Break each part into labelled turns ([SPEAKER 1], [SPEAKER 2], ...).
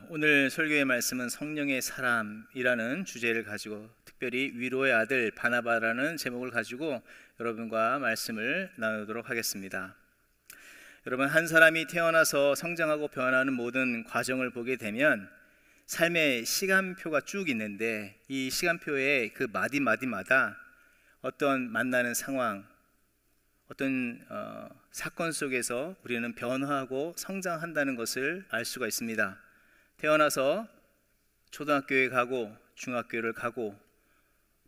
[SPEAKER 1] 오늘 설교의 말씀은 성령의 사람이라는 주제를 가지고 특별히 위로의 아들 바나바라는 제목을 가지고 여러분과 말씀을 나누도록 하겠습니다. 여러분, 한 사람이 태어나서 성장하고 변하는 모든 과정을 보게 되면 삶의 시간표가 쭉 있는데, 이 시간표의 그 마디마디마다 어떤 만나는 상황, 어떤 사건 속에서 우리는 변화하고 성장한다는 것을 알 수가 있습니다. 태어나서 초등학교에 가고 중학교를 가고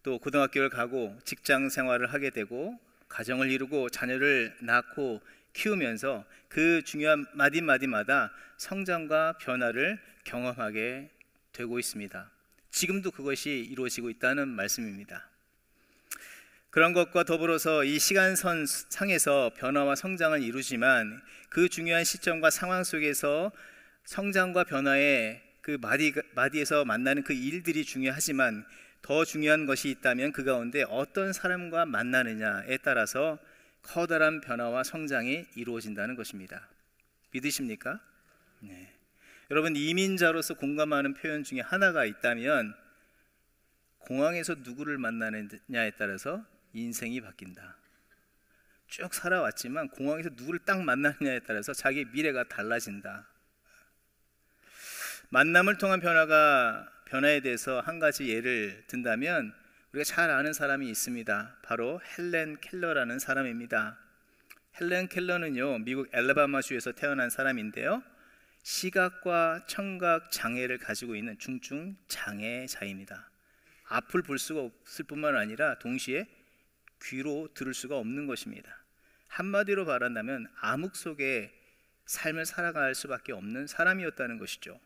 [SPEAKER 1] 또 고등학교를 가고 직장 생활을 하게 되고 가정을 이루고 자녀를 낳고 키우면서 그 중요한 마디마디마다 성장과 변화를 경험하게 되고 있습니다. 지금도 그것이 이루어지고 있다는 말씀입니다. 그런 것과 더불어서 이 시간선 상에서 변화와 성장을 이루지만 그 중요한 시점과 상황 속에서 성장과 변화의 그 마디에서 만나는 그 일들이 중요하지만 더 중요한 것이 있다면 그 가운데 어떤 사람과 만나느냐에 따라서 커다란 변화와 성장이 이루어진다는 것입니다. 믿으십니까? 네. 여러분, 이민자로서 공감하는 표현 중에 하나가 있다면 공항에서 누구를 만나느냐에 따라서 인생이 바뀐다. 쭉 살아왔지만 공항에서 누구를 딱 만나느냐에 따라서 자기의 미래가 달라진다. 만남을 통한 변화에 대해서 한 가지 예를 든다면 우리가 잘 아는 사람이 있습니다. 바로 헬렌 켈러라는 사람입니다. 헬렌 켈러는요, 미국 엘라바마주에서 태어난 사람인데요, 시각과 청각 장애를 가지고 있는 중증 장애자입니다. 앞을 볼 수가 없을 뿐만 아니라 동시에 귀로 들을 수가 없는 것입니다. 한마디로 말한다면 암흑 속에 삶을 살아갈 수밖에 없는 사람이었다는 것이죠.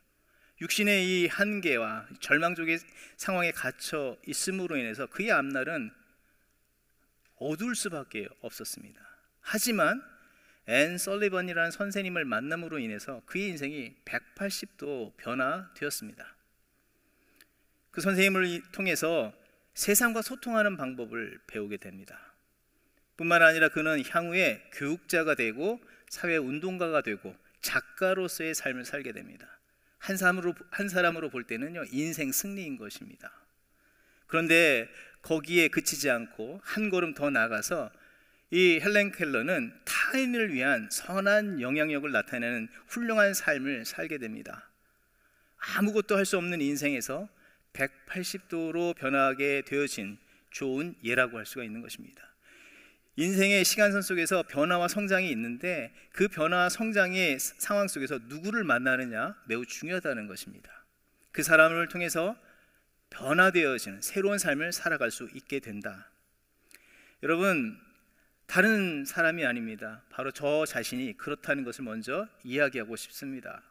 [SPEAKER 1] 육신의 이 한계와 절망적인 상황에 갇혀 있음으로 인해서 그의 앞날은 어두울 수밖에 없었습니다. 하지만 앤 설리번이라는 선생님을 만남으로 인해서 그의 인생이 180도 변화되었습니다. 그 선생님을 통해서 세상과 소통하는 방법을 배우게 됩니다. 뿐만 아니라 그는 향후에 교육자가 되고 사회운동가가 되고 작가로서의 삶을 살게 됩니다. 한 사람으로 볼 때는요, 인생 승리인 것입니다. 그런데 거기에 그치지 않고 한 걸음 더 나아가서 이 헬렌 켈러는 타인을 위한 선한 영향력을 나타내는 훌륭한 삶을 살게 됩니다. 아무것도 할 수 없는 인생에서 180도로 변하게 되어진 좋은 예라고 할 수가 있는 것입니다. 인생의 시간선 속에서 변화와 성장이 있는데 그 변화와 성장의 상황 속에서 누구를 만나느냐 매우 중요하다는 것입니다. 그 사람을 통해서 변화되어지는 새로운 삶을 살아갈 수 있게 된다. 여러분, 다른 사람이 아닙니다. 바로 저 자신이 그렇다는 것을 먼저 이야기하고 싶습니다.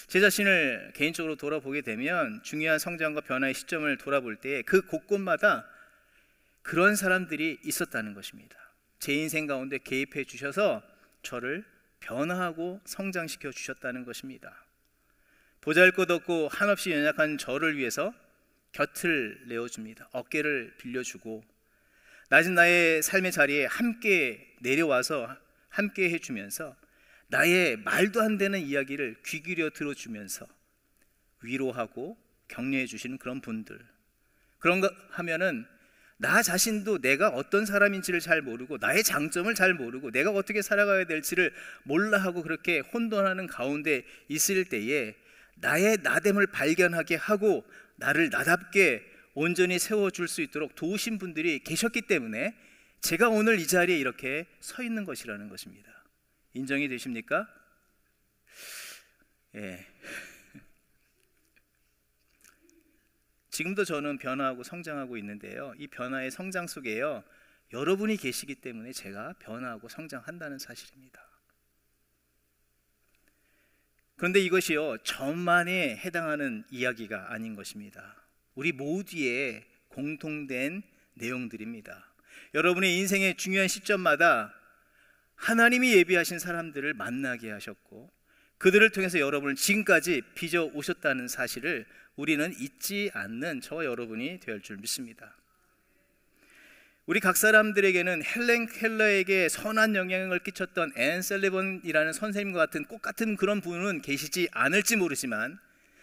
[SPEAKER 1] 제 자신을 개인적으로 돌아보게 되면 중요한 성장과 변화의 시점을 돌아볼 때 그 곳곳마다 그런 사람들이 있었다는 것입니다. 제 인생 가운데 개입해 주셔서 저를 변화하고 성장시켜 주셨다는 것입니다. 보잘것없고 한없이 연약한 저를 위해서 곁을 내어줍니다. 어깨를 빌려주고 낮은 나의 삶의 자리에 함께 내려와서 함께 해주면서 나의 말도 안 되는 이야기를 귀 기울여 들어주면서 위로하고 격려해 주시는 그런 분들, 그런가 하면은 나 자신도 내가 어떤 사람인지를 잘 모르고 나의 장점을 잘 모르고 내가 어떻게 살아가야 될지를 몰라 하고 그렇게 혼돈하는 가운데 있을 때에 나의 나됨을 발견하게 하고 나를 나답게 온전히 세워줄 수 있도록 도우신 분들이 계셨기 때문에 제가 오늘 이 자리에 이렇게 서 있는 것이라는 것입니다. 인정이 되십니까? 예. 지금도 저는 변화하고 성장하고 있는데요, 이 변화의 성장 속에요, 여러분이 계시기 때문에 제가 변화하고 성장한다는 사실입니다. 그런데 이것이요, 저만에 해당하는 이야기가 아닌 것입니다. 우리 모두의 공통된 내용들입니다. 여러분의 인생의 중요한 시점마다 하나님이 예비하신 사람들을 만나게 하셨고 그들을 통해서 여러분을 지금까지 빚어 오셨다는 사실을 우리는 잊지 않는 저와 여러분이 될 줄 믿습니다. 우리 각 사람들에게는 헬렌 켈러에게 선한 영향을 끼쳤던 앤 셀리번이라는 선생님과 같은 꼭 같은 그런 분은 계시지 않을지 모르지만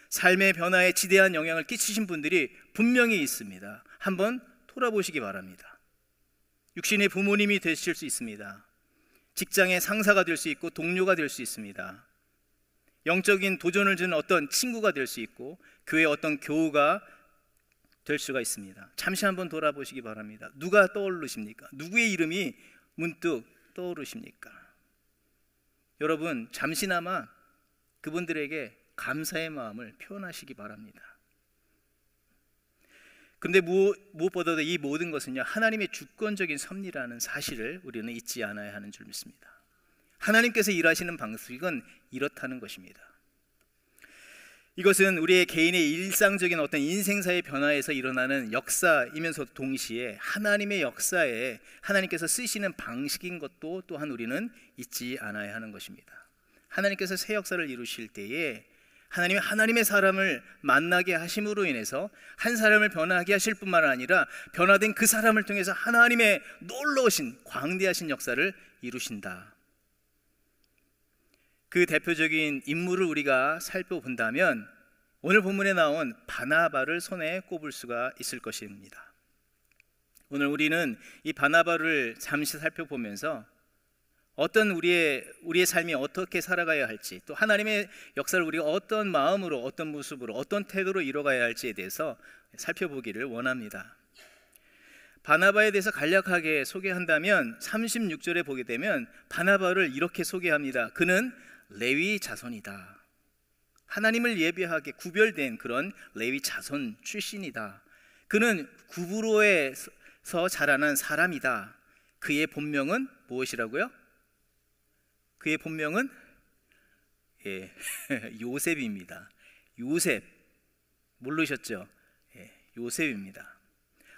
[SPEAKER 1] 삶의 변화에 지대한 영향을 끼치신 분들이 분명히 있습니다. 한번 돌아보시기 바랍니다. 육신의 부모님이 되실 수 있습니다. 직장의 상사가 될 수 있고 동료가 될 수 있습니다. 영적인 도전을 주는 어떤 친구가 될 수 있고 교회의 어떤 교우가 될 수가 있습니다. 잠시 한번 돌아보시기 바랍니다. 누가 떠오르십니까? 누구의 이름이 문득 떠오르십니까? 여러분, 잠시나마 그분들에게 감사의 마음을 표현하시기 바랍니다. 그런데 무엇보다도 이 모든 것은요, 하나님의 주권적인 섭리라는 사실을 우리는 잊지 않아야 하는 줄 믿습니다. 하나님께서 일하시는 방식은 이렇다는 것입니다. 이것은 우리의 개인의 일상적인 어떤 인생사의 변화에서 일어나는 역사이면서 동시에 하나님의 역사에 하나님께서 쓰시는 방식인 것도 또한 우리는 잊지 않아야 하는 것입니다. 하나님께서 새 역사를 이루실 때에 하나님의 사람을 만나게 하심으로 인해서 한 사람을 변화하게 하실 뿐만 아니라 변화된 그 사람을 통해서 하나님의 놀라우신 광대하신 역사를 이루신다. 그 대표적인 인물을 우리가 살펴본다면 오늘 본문에 나온 바나바를 손에 꼽을 수가 있을 것입니다. 오늘 우리는 이 바나바를 잠시 살펴보면서 어떤 우리의 삶이 어떻게 살아가야 할지, 또 하나님의 역사를 우리가 어떤 마음으로, 어떤 모습으로, 어떤 태도로 이뤄가야 할지에 대해서 살펴보기를 원합니다. 바나바에 대해서 간략하게 소개한다면 36절에 보게 되면 바나바를 이렇게 소개합니다. 그는 레위 자손이다. 하나님을 예배하게 구별된 그런 레위 자손 출신이다. 그는 구브로에서 자라난 사람이다. 그의 본명은 무엇이라고요? 그의 본명은 요셉입니다. 요셉, 모르셨죠? 요셉입니다.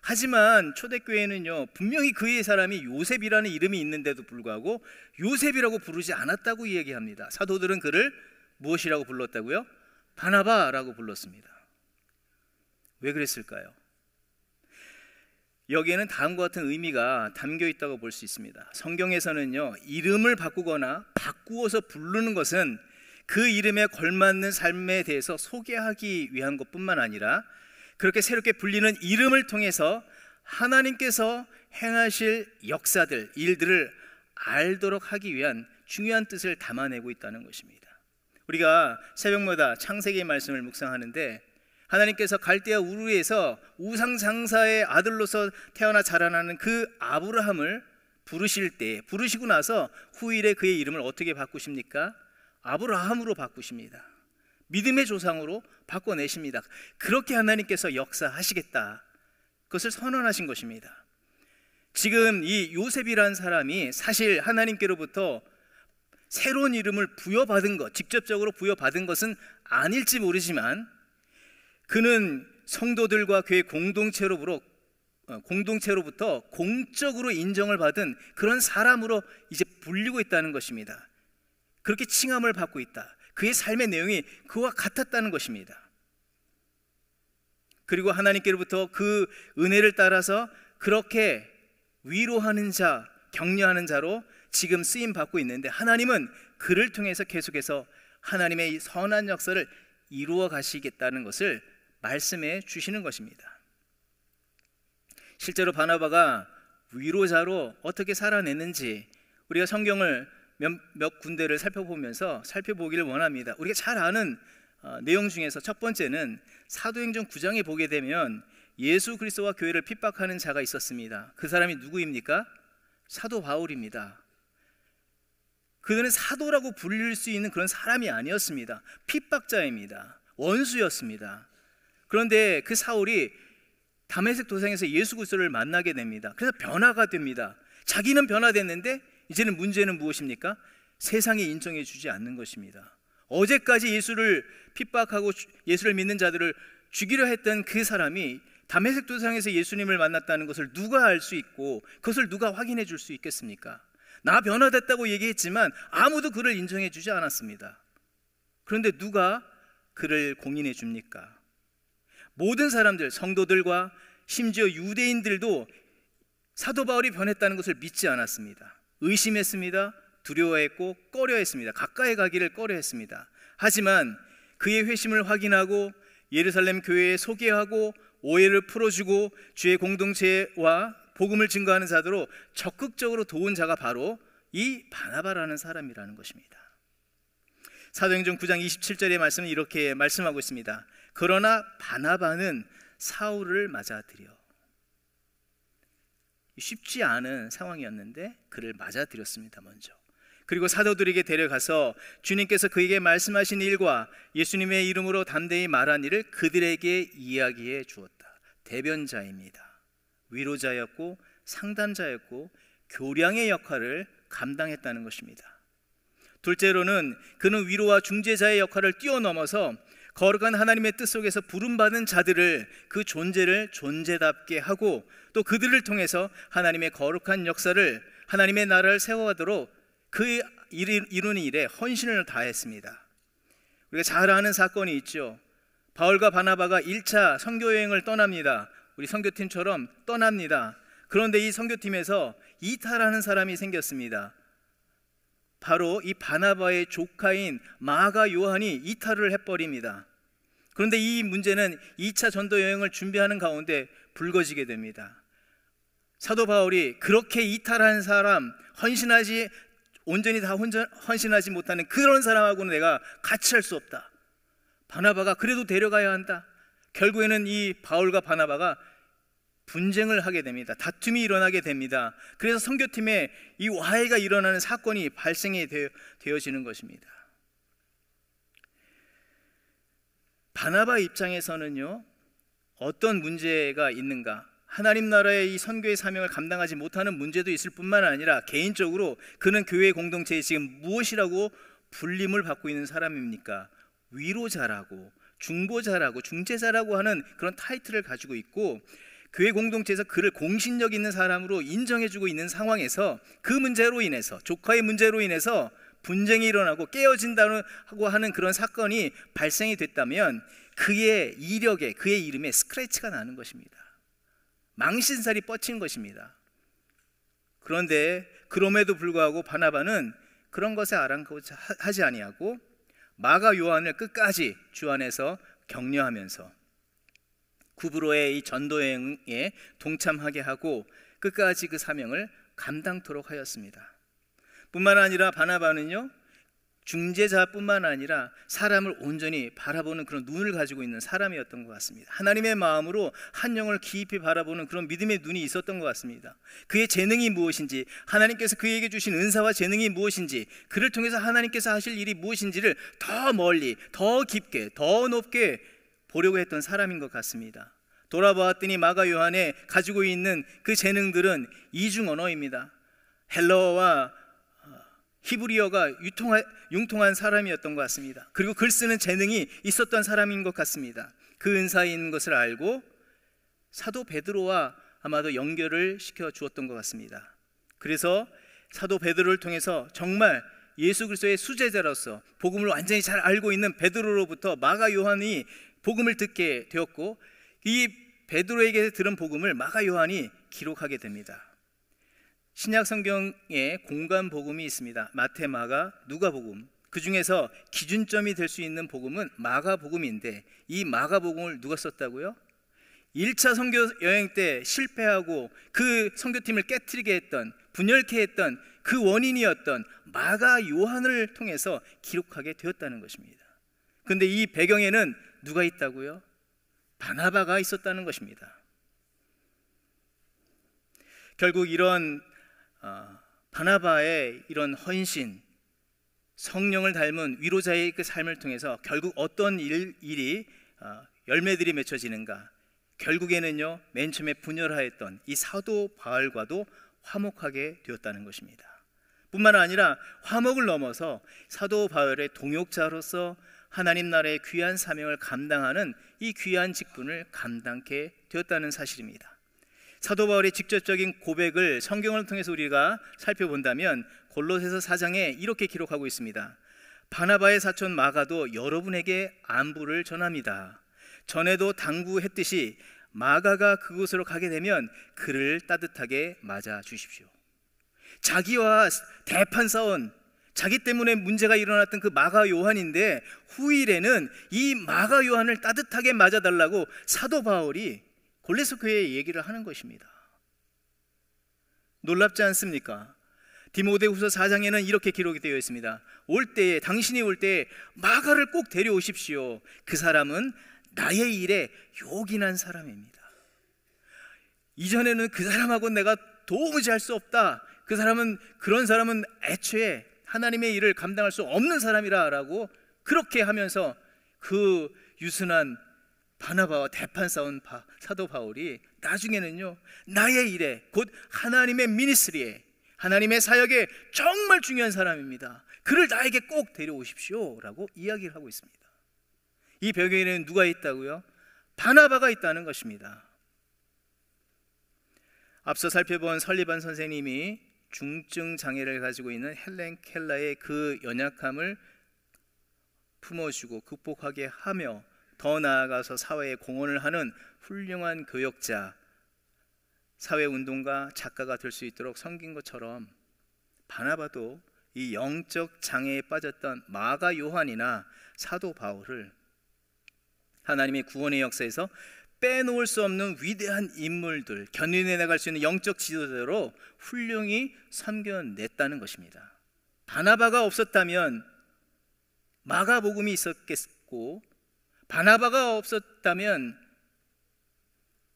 [SPEAKER 1] 하지만 초대교회는요, 분명히 그의 사람이 요셉이라는 이름이 있는데도 불구하고 요셉이라고 부르지 않았다고 이야기합니다. 사도들은 그를 무엇이라고 불렀다고요? 바나바라고 불렀습니다. 왜 그랬을까요? 여기에는 다음과 같은 의미가 담겨 있다고 볼 수 있습니다. 성경에서는요, 이름을 바꾸거나 바꾸어서 부르는 것은 그 이름에 걸맞는 삶에 대해서 소개하기 위한 것뿐만 아니라 그렇게 새롭게 불리는 이름을 통해서 하나님께서 행하실 역사들, 일들을 알도록 하기 위한 중요한 뜻을 담아내고 있다는 것입니다. 우리가 새벽마다 창세기의 말씀을 묵상하는데 하나님께서 갈대아 우르에서 우상 장사의 아들로서 태어나 자라나는 그 아브라함을 부르시고 나서 후일에 그의 이름을 어떻게 바꾸십니까? 아브라함으로 바꾸십니다. 믿음의 조상으로 바꿔내십니다. 그렇게 하나님께서 역사하시겠다, 그것을 선언하신 것입니다. 지금 이 요셉이라는 사람이 사실 하나님께로부터 새로운 이름을 부여받은 것, 직접적으로 부여받은 것은 아닐지 모르지만 그는 성도들과 교회 공동체로부터 공적으로 인정을 받은 그런 사람으로 이제 불리고 있다는 것입니다. 그렇게 칭함을 받고 있다. 그의 삶의 내용이 그와 같았다는 것입니다. 그리고 하나님께로부터 그 은혜를 따라서 그렇게 위로하는 자, 격려하는 자로 지금 쓰임 받고 있는데 하나님은 그를 통해서 계속해서 하나님의 선한 역사를 이루어 가시겠다는 것을 말씀해 주시는 것입니다. 실제로 바나바가 위로자로 어떻게 살아냈는지 우리가 성경을 몇 군데를 살펴보기를 원합니다. 우리가 잘 아는 내용 중에서 첫 번째는 사도행전 9장에 보게 되면 예수 그리스도와 교회를 핍박하는 자가 있었습니다. 그 사람이 누구입니까? 사도 바울입니다. 그는 사도라고 불릴 수 있는 그런 사람이 아니었습니다. 핍박자입니다. 원수였습니다. 그런데 그 사울이 다메섹 도상에서 예수 그리스도를 만나게 됩니다. 그래서 변화가 됩니다. 자기는 변화됐는데 이제는 문제는 무엇입니까? 세상에 인정해 주지 않는 것입니다. 어제까지 예수를 핍박하고 예수를 믿는 자들을 죽이려 했던 그 사람이 다메섹 도상에서 예수님을 만났다는 것을 누가 알 수 있고 그것을 누가 확인해 줄 수 있겠습니까? 나 변화됐다고 얘기했지만 아무도 그를 인정해 주지 않았습니다. 그런데 누가 그를 공인해 줍니까? 모든 사람들, 성도들과 심지어 유대인들도 사도 바울이 변했다는 것을 믿지 않았습니다. 의심했습니다. 두려워했고 꺼려했습니다. 가까이 가기를 꺼려했습니다. 하지만 그의 회심을 확인하고 예루살렘 교회에 소개하고 오해를 풀어주고 주의 공동체와 복음을 증거하는 자들로 적극적으로 도운 자가 바로 이 바나바라는 사람이라는 것입니다. 사도행전 9장 27절의 말씀은 이렇게 말씀하고 있습니다. 그러나 바나바는 사울을 맞아들여. 쉽지 않은 상황이었는데 그를 맞아들였습니다. 먼저. 그리고 사도들에게 데려가서 주님께서 그에게 말씀하신 일과 예수님의 이름으로 담대히 말한 일을 그들에게 이야기해 주었다. 대변자입니다. 위로자였고 상담자였고 교량의 역할을 감당했다는 것입니다. 둘째로는 그는 위로와 중재자의 역할을 뛰어넘어서 거룩한 하나님의 뜻 속에서 부름받은 자들을 그 존재를 존재답게 하고 또 그들을 통해서 하나님의 거룩한 역사를 하나님의 나라를 세워가도록 그 이루는 일에 헌신을 다했습니다. 우리가 잘 아는 사건이 있죠. 바울과 바나바가 1차 선교 여행을 떠납니다. 우리 선교팀처럼 떠납니다. 그런데 이 선교팀에서 이타라는 사람이 생겼습니다. 바로 이 바나바의 조카인 마가 요한이 이탈을 해버립니다. 그런데 이 문제는 2차 전도 여행을 준비하는 가운데 불거지게 됩니다. 사도 바울이 그렇게 이탈한 사람, 온전히 다 헌신하지 못하는 그런 사람하고는 내가 같이 할 수 없다. 바나바가 그래도 데려가야 한다. 결국에는 이 바울과 바나바가 분쟁을 하게 됩니다. 다툼이 일어나게 됩니다. 그래서 선교팀에 이 와해가 일어나는 사건이 발생이 되어지는 것입니다. 바나바 입장에서는요, 어떤 문제가 있는가? 하나님 나라의 이 선교의 사명을 감당하지 못하는 문제도 있을 뿐만 아니라 개인적으로 그는 교회 공동체에 지금 무엇이라고 불림을 받고 있는 사람입니까? 위로자라고, 중보자라고, 중재자라고 하는 그런 타이틀을 가지고 있고 교회 공동체에서 그를 공신력 있는 사람으로 인정해주고 있는 상황에서 그 문제로 인해서, 조카의 문제로 인해서 분쟁이 일어나고 깨어진다고 하는 그런 사건이 발생이 됐다면 그의 이력에, 그의 이름에 스크래치가 나는 것입니다. 망신살이 뻗친 것입니다. 그런데 그럼에도 불구하고 바나바는 그런 것에 아랑곳하지 아니하고 마가 요한을 끝까지 주 안에서 격려하면서 구브로의 이 전도여행에 동참하게 하고 끝까지 그 사명을 감당토록 하였습니다. 뿐만 아니라 바나바는요, 중재자뿐만 아니라 사람을 온전히 바라보는 그런 눈을 가지고 있는 사람이었던 것 같습니다. 하나님의 마음으로 한 영을 깊이 바라보는 그런 믿음의 눈이 있었던 것 같습니다. 그의 재능이 무엇인지, 하나님께서 그에게 주신 은사와 재능이 무엇인지, 그를 통해서 하나님께서 하실 일이 무엇인지를 더 멀리, 더 깊게, 더 높게 보려고 했던 사람인 것 같습니다. 돌아보았더니 마가 요한에 가지고 있는 그 재능들은 이중 언어입니다. 헬라어와 히브리어가 융통한 사람이었던 것 같습니다. 그리고 글 쓰는 재능이 있었던 사람인 것 같습니다. 그 은사에 있는 것을 알고 사도 베드로와 아마도 연결을 시켜 주었던 것 같습니다. 그래서 사도 베드로를 통해서 정말 예수 그리스도의 수제자로서 복음을 완전히 잘 알고 있는 베드로로부터 마가 요한이 복음을 듣게 되었고 이 베드로에게 들은 복음을 마가 요한이 기록하게 됩니다. 신약 성경에 공간 복음이 있습니다. 마태, 마가, 누가 복음. 그 중에서 기준점이 될 수 있는 복음은 마가 복음인데 이 마가 복음을 누가 썼다고요? 1차 선교 여행 때 실패하고 그 선교팀을 깨트리게 했던, 분열케 했던 그 원인이었던 마가 요한을 통해서 기록하게 되었다는 것입니다. 그런데 이 배경에는 누가 있다고요? 바나바가 있었다는 것입니다. 결국 이런 바나바의 이런 헌신, 성령을 닮은 위로자의 그 삶을 통해서 결국 어떤 일이 열매들이 맺혀지는가? 결국에는요, 맨 처음에 분열하였던 이 사도 바울과도 화목하게 되었다는 것입니다. 뿐만 아니라 화목을 넘어서 사도 바울의 동역자로서 하나님 나라의 귀한 사명을 감당하는 이 귀한 직분을 감당케 되었다는 사실입니다. 사도 바울의 직접적인 고백을 성경을 통해서 우리가 살펴본다면 골로새서 4장에 이렇게 기록하고 있습니다. 바나바의 사촌 마가도 여러분에게 안부를 전합니다. 전에도 당부했듯이 마가가 그곳으로 가게 되면 그를 따뜻하게 맞아 주십시오. 자기와 대판 싸운, 자기 때문에 문제가 일어났던 그 마가 요한인데 후일에는 이 마가 요한을 따뜻하게 맞아달라고 사도 바울이 골로새 교회에 얘기를 하는 것입니다. 놀랍지 않습니까? 디모데후서 4장에는 이렇게 기록이 되어 있습니다. 당신이 올 때에 마가를 꼭 데려오십시오. 그 사람은 나의 일에 요긴한 사람입니다. 이전에는 그 사람하고 내가 도무지 할 수 없다, 그런 사람은 애초에 하나님의 일을 감당할 수 없는 사람이라고 그렇게 하면서 그 유순한 바나바와 대판 싸운 사도 바울이 나중에는요, 나의 일에, 곧 하나님의 미니스트리에, 하나님의 사역에 정말 중요한 사람입니다. 그를 나에게 꼭 데려오십시오 라고 이야기를 하고 있습니다. 이 벽에는 누가 있다고요? 바나바가 있다는 것입니다. 앞서 살펴본 설리반 선생님이 중증 장애를 가지고 있는 헬렌 켈러의 그 연약함을 품어주고 극복하게 하며 더 나아가서 사회에 공헌을 하는 훌륭한 교역자, 사회운동가, 작가가 될 수 있도록 섬긴 것처럼 바나바도 이 영적 장애에 빠졌던 마가 요한이나 사도 바울을 하나님의 구원의 역사에서 빼놓을 수 없는 위대한 인물들, 견인해 나갈 수 있는 영적 지도자로 훌륭히 섬겨냈다는 것입니다. 바나바가 없었다면 마가복음이 있었겠고, 바나바가 없었다면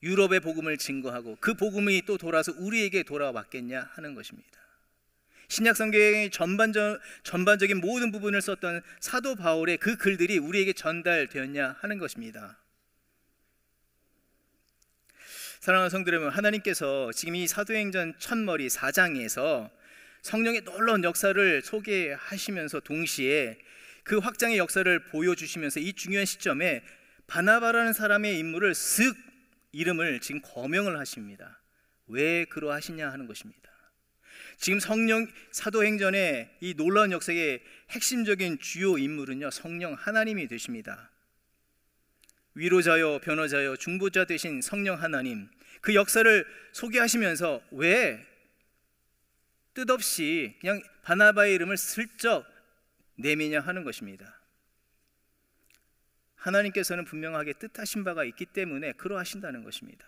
[SPEAKER 1] 유럽의 복음을 증거하고 그 복음이 또 돌아서 우리에게 돌아왔겠냐 하는 것입니다. 신약 성경의 전반적인 모든 부분을 썼던 사도 바울의 그 글들이 우리에게 전달되었냐 하는 것입니다. 사랑하는 성도 여러분, 하나님께서 지금 이 사도행전 첫머리 4장에서 성령의 놀라운 역사를 소개하시면서 동시에 그 확장의 역사를 보여주시면서 이 중요한 시점에 바나바라는 사람의 인물을 이름을 지금 거명을 하십니다. 왜 그러하시냐 하는 것입니다. 지금 사도행전의 이 놀라운 역사의 핵심적인 주요 인물은요, 성령 하나님이 되십니다. 위로자요, 변호자요, 중보자 되신 성령 하나님, 그 역사를 소개하시면서 왜 뜻없이 그냥 바나바의 이름을 슬쩍 내미냐 하는 것입니다. 하나님께서는 분명하게 뜻하신 바가 있기 때문에 그러하신다는 것입니다.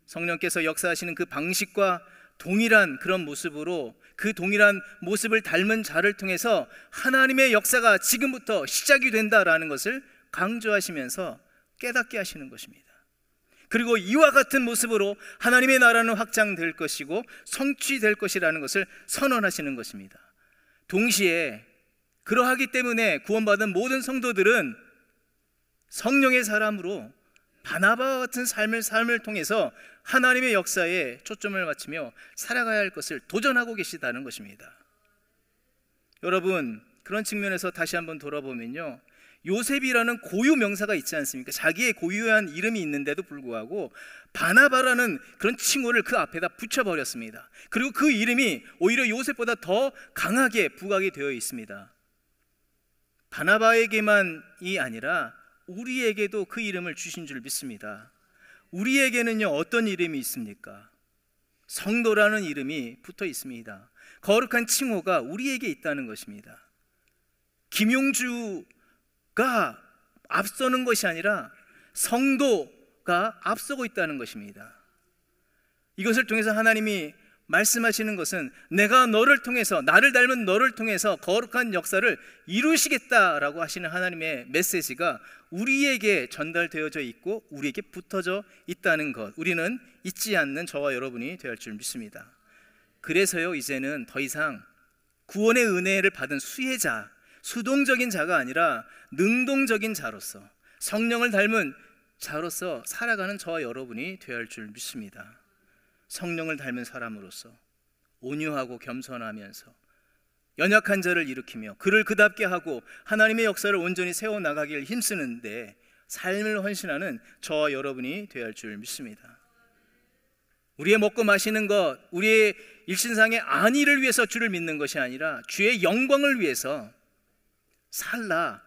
[SPEAKER 1] 성령께서 역사하시는 그 방식과 동일한 그런 모습으로, 그 동일한 모습을 닮은 자를 통해서 하나님의 역사가 지금부터 시작이 된다라는 것을 강조하시면서 깨닫게 하시는 것입니다. 그리고 이와 같은 모습으로 하나님의 나라는 확장될 것이고 성취될 것이라는 것을 선언하시는 것입니다. 동시에 그러하기 때문에 구원받은 모든 성도들은 성령의 사람으로 바나바와 같은 삶을 통해서 하나님의 역사에 초점을 맞추며 살아가야 할 것을 도전하고 계시다는 것입니다. 여러분, 그런 측면에서 다시 한번 돌아보면요, 요셉이라는 고유 명사가 있지 않습니까? 자기의 고유한 이름이 있는데도 불구하고 바나바라는 그런 칭호를 그 앞에다 붙여버렸습니다. 그리고 그 이름이 오히려 요셉보다 더 강하게 부각이 되어 있습니다. 바나바에게만이 아니라 우리에게도 그 이름을 주신 줄 믿습니다. 우리에게는요, 어떤 이름이 있습니까? 성도라는 이름이 붙어 있습니다. 거룩한 칭호가 우리에게 있다는 것입니다. 김용주가 앞서는 것이 아니라 성도가 앞서고 있다는 것입니다. 이것을 통해서 하나님이 말씀하시는 것은 내가 너를 통해서, 나를 닮은 너를 통해서 거룩한 역사를 이루시겠다라고 하시는 하나님의 메시지가 우리에게 전달되어져 있고 우리에게 붙어져 있다는 것, 우리는 잊지 않는 저와 여러분이 되어야 할 줄 믿습니다. 그래서요, 이제는 더 이상 구원의 은혜를 받은 수혜자, 수동적인 자가 아니라 능동적인 자로서, 성령을 닮은 자로서 살아가는 저와 여러분이 되어야 할 줄 믿습니다. 성령을 닮은 사람으로서 온유하고 겸손하면서 연약한 자를 일으키며 그를 그답게 하고 하나님의 역사를 온전히 세워나가길 힘쓰는데 삶을 헌신하는 저와 여러분이 되어야 할 줄 믿습니다. 우리의 먹고 마시는 것, 우리의 일신상의 안위를 위해서 주를 믿는 것이 아니라 주의 영광을 위해서 살라,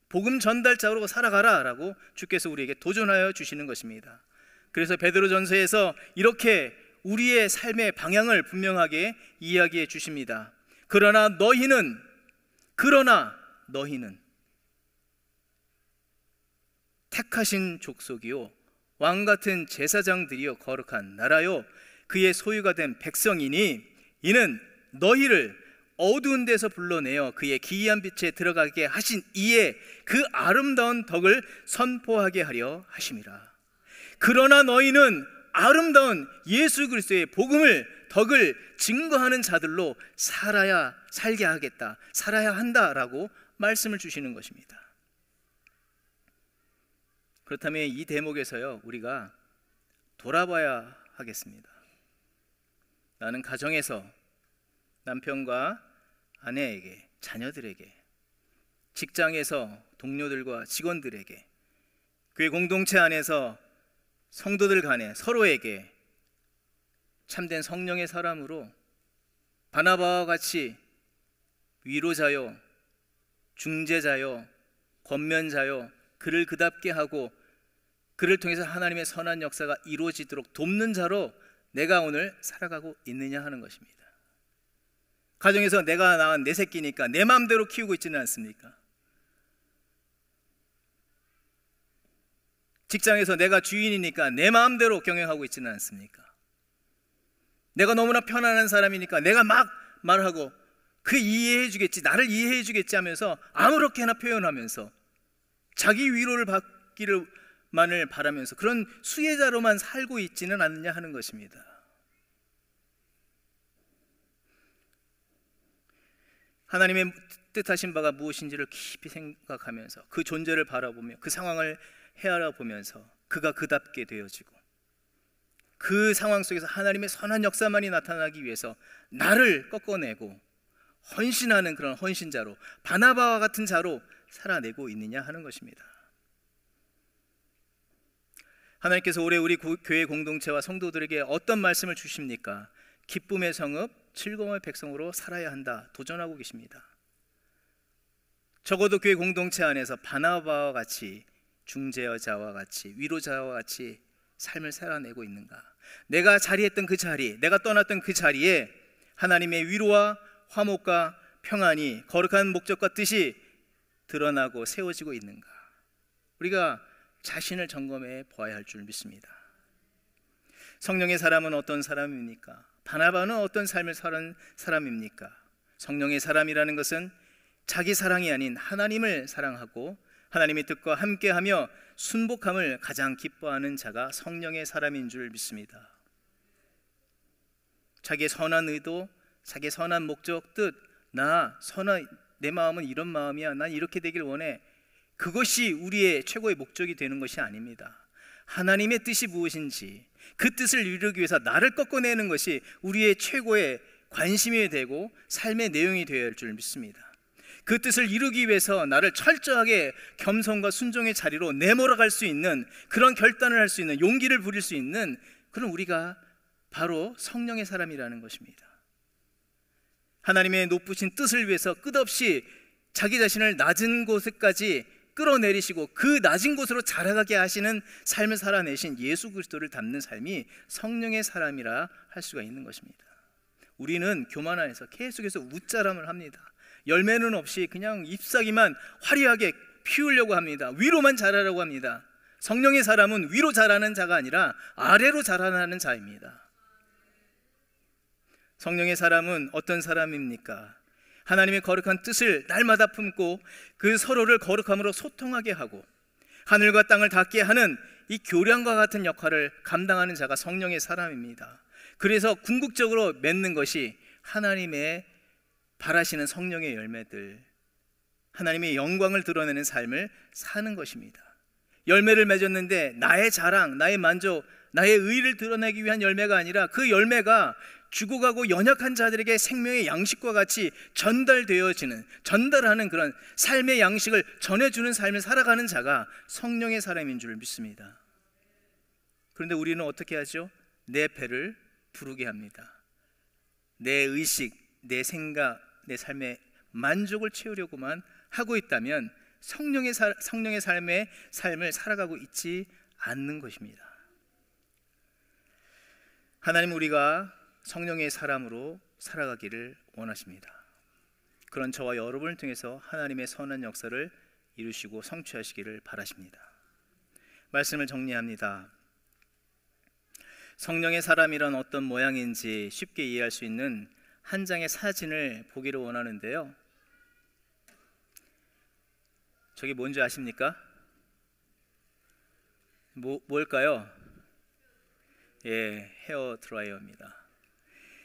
[SPEAKER 1] 복음 전달자로 살아가라 라고 주께서 우리에게 도전하여 주시는 것입니다. 그래서 베드로전서에서 이렇게 우리의 삶의 방향을 분명하게 이야기해 주십니다. 그러나 너희는 택하신 족속이요 왕같은 제사장들이요 거룩한 나라요 그의 소유가 된 백성이니 이는 너희를 어두운 데서 불러내어 그의 기이한 빛에 들어가게 하신 이에 그 아름다운 덕을 선포하게 하려 하심이라. 그러나 너희는 아름다운 예수 그리스도의 덕을 증거하는 자들로 살게 하겠다, 살아야 한다라고 말씀을 주시는 것입니다. 그렇다면 이 대목에서요 우리가 돌아봐야 하겠습니다. 나는 가정에서 남편과 아내에게, 자녀들에게, 직장에서 동료들과 직원들에게, 교회 공동체 안에서 성도들 간에 서로에게 참된 성령의 사람으로 바나바와 같이 위로자요, 중재자요, 권면자요, 그를 그답게 하고 그를 통해서 하나님의 선한 역사가 이루어지도록 돕는 자로 내가 오늘 살아가고 있느냐 하는 것입니다. 가정에서 내가 낳은 내 새끼니까 내 마음대로 키우고 있지는 않습니까? 직장에서 내가 주인이니까 내 마음대로 경영하고 있지는 않습니까? 내가 너무나 편안한 사람이니까 내가 막 말하고 그 이해해 주겠지, 나를 이해해 주겠지 하면서 아무렇게나 표현하면서 자기 위로를 받기를만을 바라면서 그런 수혜자로만 살고 있지는 않느냐 하는 것입니다. 하나님의 뜻하신 바가 무엇인지를 깊이 생각하면서 그 존재를 바라보며 그 상황을 헤아려 보면서 그가 그답게 되어지고 그 상황 속에서 하나님의 선한 역사만이 나타나기 위해서 나를 꺾어내고 헌신하는 그런 헌신자로, 바나바와 같은 자로 살아내고 있느냐 하는 것입니다. 하나님께서 올해 우리 교회 공동체와 성도들에게 어떤 말씀을 주십니까? 기쁨의 성읍, 즐거움의 백성으로 살아야 한다 도전하고 계십니다. 적어도 교회 공동체 안에서 바나바와 같이, 중재자와 같이, 위로자와 같이 삶을 살아내고 있는가? 내가 자리했던 그 자리, 내가 떠났던 그 자리에 하나님의 위로와 화목과 평안이, 거룩한 목적과 뜻이 드러나고 세워지고 있는가? 우리가 자신을 점검해 보아야 할 줄 믿습니다. 성령의 사람은 어떤 사람입니까? 바나바는 어떤 삶을 사는 사람입니까? 성령의 사람이라는 것은 자기 사랑이 아닌 하나님을 사랑하고 하나님의 뜻과 함께하며 순복함을 가장 기뻐하는 자가 성령의 사람인 줄 믿습니다. 자기의 선한 의도, 자기의 선한 목적, 뜻, 내 마음은 이런 마음이야, 난 이렇게 되길 원해, 그것이 우리의 최고의 목적이 되는 것이 아닙니다. 하나님의 뜻이 무엇인지 그 뜻을 이루기 위해서 나를 꺾어내는 것이 우리의 최고의 관심이 되고 삶의 내용이 되어야 할 줄 믿습니다. 그 뜻을 이루기 위해서 나를 철저하게 겸손과 순종의 자리로 내몰아갈 수 있는, 그런 결단을 할 수 있는, 용기를 부릴 수 있는 그런 우리가 바로 성령의 사람이라는 것입니다. 하나님의 높으신 뜻을 위해서 끝없이 자기 자신을 낮은 곳에까지 끌어내리시고 그 낮은 곳으로 자라가게 하시는 삶을 살아내신 예수 그리스도를 닮는 삶이 성령의 사람이라 할 수가 있는 것입니다. 우리는 교만 안에서 계속해서 웃자람을 합니다. 열매는 없이 그냥 잎사귀만 화려하게 피우려고 합니다. 위로만 자라려고 합니다. 성령의 사람은 위로 자라는 자가 아니라 아래로 자라나는 자입니다. 성령의 사람은 어떤 사람입니까? 하나님의 거룩한 뜻을 날마다 품고 그 서로를 거룩함으로 소통하게 하고 하늘과 땅을 닿게 하는 이 교량과 같은 역할을 감당하는 자가 성령의 사람입니다. 그래서 궁극적으로 맺는 것이 하나님의 바라시는 성령의 열매들, 하나님의 영광을 드러내는 삶을 사는 것입니다. 열매를 맺었는데 나의 자랑, 나의 만족, 나의 의의를 드러내기 위한 열매가 아니라 그 열매가 죽어가고 연약한 자들에게 생명의 양식과 같이 전달하는 그런 삶의 양식을 전해주는 삶을 살아가는 자가 성령의 사람인 줄 믿습니다. 그런데 우리는 어떻게 하죠? 내 배를 부르게 합니다. 내 의식, 내 생각, 내 삶의 만족을 채우려고만 하고 있다면 성령의 삶을 살아가고 있지 않는 것입니다. 하나님 우리가 성령의 사람으로 살아가기를 원하십니다. 그런 저와 여러분을 통해서 하나님의 선한 역사를 이루시고 성취하시기를 바라십니다. 말씀을 정리합니다. 성령의 사람이란 어떤 모양인지 쉽게 이해할 수 있는 한 장의 사진을 보기를 원하는데요. 저게 뭔지 아십니까? 뭘까요? 예, 헤어 드라이어입니다.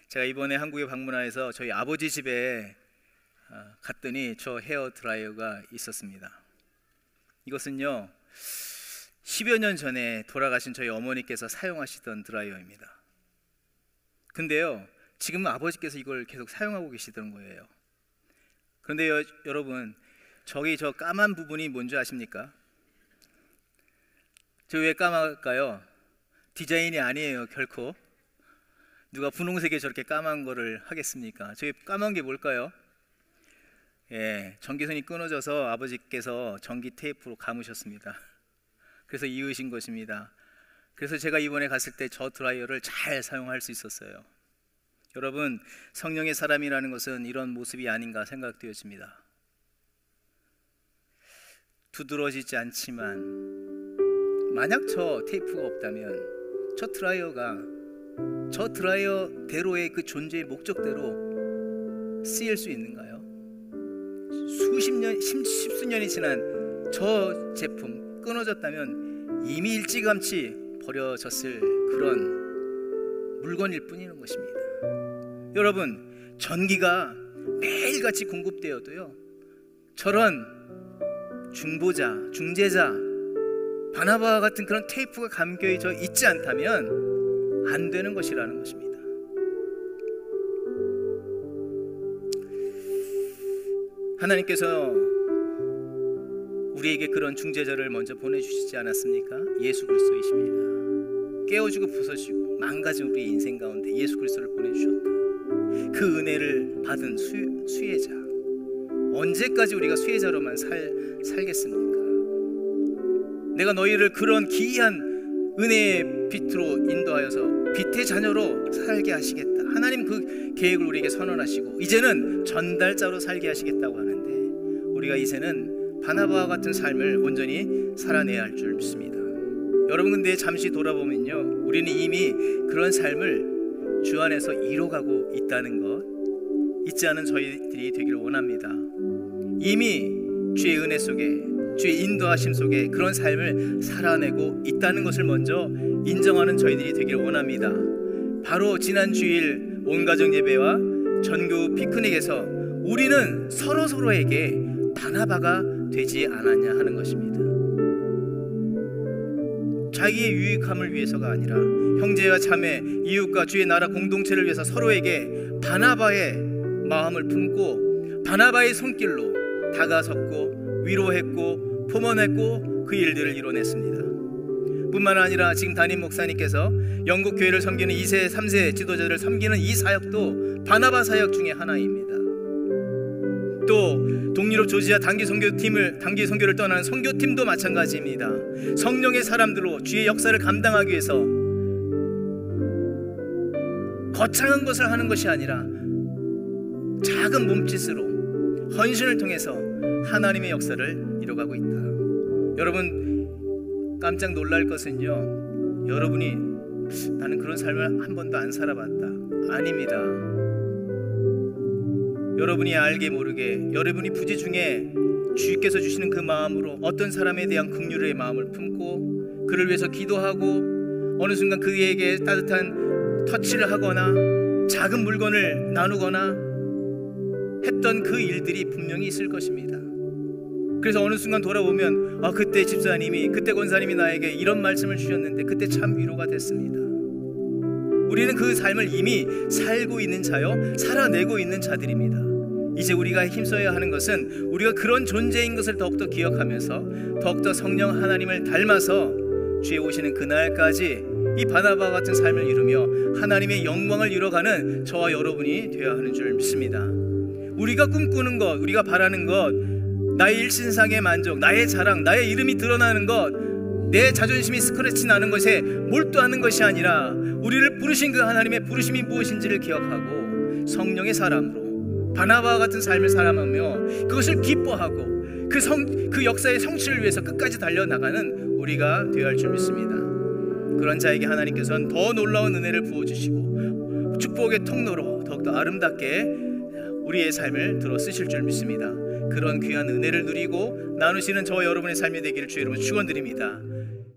[SPEAKER 1] 제가 이번에 한국에 방문해서 저희 아버지 집에 갔더니 저 헤어 드라이어가 있었습니다. 이것은요 10여 년 전에 돌아가신 저희 어머니께서 사용하시던 드라이어입니다. 근데요 지금은 아버지께서 이걸 계속 사용하고 계시던 거예요. 그런데 여러분, 저기 저 까만 부분이 뭔지 아십니까? 저 왜 까만일까요? 디자인이 아니에요, 결코. 누가 분홍색에 저렇게 까만 거를 하겠습니까? 저기 까만 게 뭘까요? 예, 전기선이 끊어져서 아버지께서 전기 테이프로 감으셨습니다. 그래서 이으신 것입니다. 그래서 제가 이번에 갔을 때 저 드라이어를 잘 사용할 수 있었어요. 여러분, 성령의 사람이라는 것은 이런 모습이 아닌가 생각되어집니다. 두드러지지 않지만 만약 저 테이프가 없다면 저 드라이어대로의 그 존재의 목적대로 쓰일 수 있는가요? 수십 년, 십수년이 지난 저 제품 끊어졌다면 이미 일찌감치 버려졌을 그런 물건일 뿐인 것입니다. 여러분, 전기가 매일같이 공급되어도요 저런 중재자 바나바와 같은 그런 테이프가 감겨져 있지 않다면 안 되는 것이라는 것입니다. 하나님께서 우리에게 그런 중재자를 먼저 보내주시지 않았습니까? 예수 그리스도이십니다. 깨어지고 부서지고 망가진 우리의 인생 가운데 예수 그리스도를 보내주셨다. 그 은혜를 받은 수혜자, 언제까지 우리가 수혜자로만 살겠습니까? 내가 너희를 그런 기이한 은혜의 빛으로 인도하여서 빛의 자녀로 살게 하시겠다. 하나님 그 계획을 우리에게 선언하시고 이제는 전달자로 살게 하시겠다고 하는데, 우리가 이제는 바나바와 같은 삶을 온전히 살아내야 할 줄 믿습니다. 여러분, 근데 잠시 돌아보면요 우리는 이미 그런 삶을 주 안에서 이뤄가고 있다는 것 잊지 않은 저희들이 되기를 원합니다. 이미 주의 은혜 속에, 주의 인도하심 속에 그런 삶을 살아내고 있다는 것을 먼저 인정하는 저희들이 되기를 원합니다. 바로 지난 주일 온가정 예배와 전교 피크닉에서 우리는 서로에게 바나바가 되지 않았냐 하는 것입니다. 자기의 유익함을 위해서가 아니라 형제와 자매, 이웃과 주의 나라 공동체를 위해서 서로에게 바나바의 마음을 품고 바나바의 손길로 다가섰고 위로했고 포만했고 그 일들을 이뤄냈습니다. 뿐만 아니라 지금 담임 목사님께서 영국 교회를 섬기는 2세, 3세 지도자들을 섬기는 이 사역도 바나바 사역 중에 하나입니다. 또 동유럽 조지아 단기 선교를 떠나는 선교팀도 마찬가지입니다. 성령의 사람들로 주의 역사를 감당하기 위해서 거창한 것을 하는 것이 아니라 작은 몸짓으로 헌신을 통해서 하나님의 역사를 이뤄가고 있다. 여러분, 깜짝 놀랄 것은요, 여러분이 나는 그런 삶을 한 번도 안 살아봤다, 아닙니다. 여러분이 알게 모르게 여러분이 부재 중에 주께서 주시는 그 마음으로 어떤 사람에 대한 긍휼의 마음을 품고 그를 위해서 기도하고 어느 순간 그에게 따뜻한 터치를 하거나 작은 물건을 나누거나 했던 그 일들이 분명히 있을 것입니다. 그래서 어느 순간 돌아보면 그때 집사님이, 그때 권사님이 나에게 이런 말씀을 주셨는데 그때 참 위로가 됐습니다. 우리는 그 삶을 이미 살고 있는 자요, 살아내고 있는 자들입니다. 이제 우리가 힘써야 하는 것은 우리가 그런 존재인 것을 더욱더 기억하면서 더욱더 성령 하나님을 닮아서 주에 오시는 그날까지 이 바나바와 같은 삶을 이루며 하나님의 영광을 이뤄가는 저와 여러분이 되어야 하는 줄 믿습니다. 우리가 꿈꾸는 것, 우리가 바라는 것, 나의 일신상의 만족, 나의 자랑, 나의 이름이 드러나는 것, 내 자존심이 스크래치 나는 것에 몰두하는 것이 아니라 우리를 부르신 그 하나님의 부르심이 무엇인지를 기억하고 성령의 사람으로 바나바와 같은 삶을 살아가며 그것을 기뻐하고 그 역사의 성취를 위해서 끝까지 달려나가는 우리가 되어야 할 줄 믿습니다. 그런 자에게 하나님께서는 더 놀라운 은혜를 부어주시고 축복의 통로로 더욱더 아름답게 우리의 삶을 들어 쓰실 줄 믿습니다. 그런 귀한 은혜를 누리고 나누시는 저와 여러분의 삶이 되기를 주의 이름으로 축원드립니다.